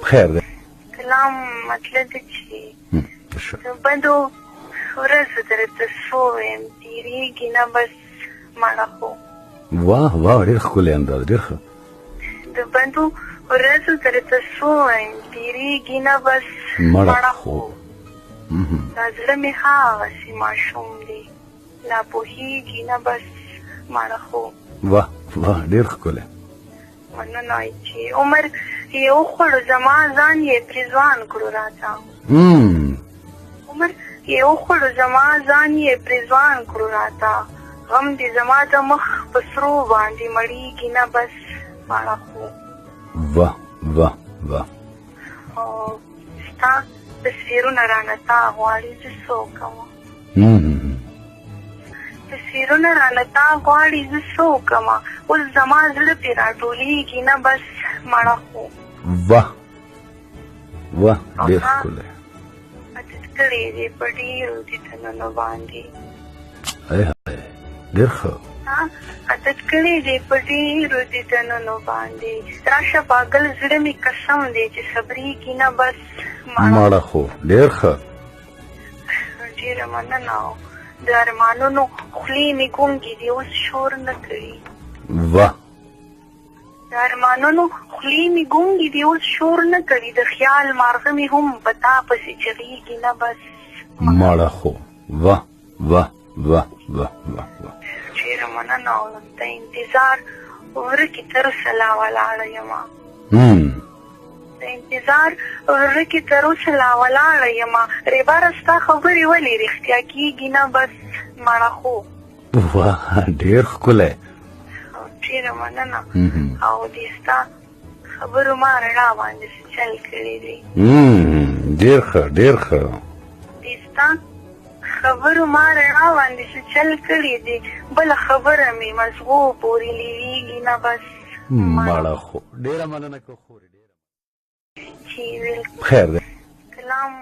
خیر دی. کلام مطلب دی چې د بدو ورځو درته څو ویم تېرېږي نه بس مړه خو. واه واه ډېر ښکلی انداز ډېر ښه. د بدو ورځو درته څو ویم تېرېږي نه بس مړه خو. دا زړه مې هغسې ماشوم دی لا پوهېږي نه بس مړه خو. واه واه ډېر ښکلی. مننه چې عمر یې وخوړو زما ځان یې پرې ځوان کړو راته. عمر یې وخوړو زما ځان یې پرې ځوان کړو راته. غم دې زما د مخ په سرو باندې مړېږي نه بس مړه خو. واه واه واه. ستا تصویرونه رانه تا غواړي زه څه وکړمه. تصویرونه رانه تا غواړي زه څه وکړمه. اوس زما زړه پرې راټولېږي نه بس مړه خو. واه واه ډېر ښکلی. عادت کړی دی په ډېرو دیدنونو باندې. ډېر ښه. عادت کړی دی په ډېرو دیدنونو باندې. راشه پاگل زړه مې قسم دی چې صبرېږي نه بس مړه خو. ډېر ښه. ډېره مننه. د ارمانونو خولې مې ګونګې دي اوس شور نه کوي. واه. د ارمانونو خولې مې ګونګې دي اوس شور نه کوي. د خیال مارغه مې هم په تا پسې چغېږي نه بس مړه خو. واه واه واه واه واه واه. ډېره مننه. د انتظار ورکې تر اوسه لا ولاړه یمه. د انتظار ورکې تر اوسه لا ولاړه یمه. ریباره ستا خبرې ولې رښتیا کېږي نه بس مړه خو. واه ډېر ښکلی. ډېره مننه. او دې ستا خبرو ما رڼا باندې څه چل کړی دی. ډېر ښه ډېر ښه. دې ستا خبرو ما رڼا باندې څه چل کړی دی. بله خبره مې مزغو پورې لیوېږي نه بس مړه خو. ډېره مننه که خورې. چې خیر دی. کلام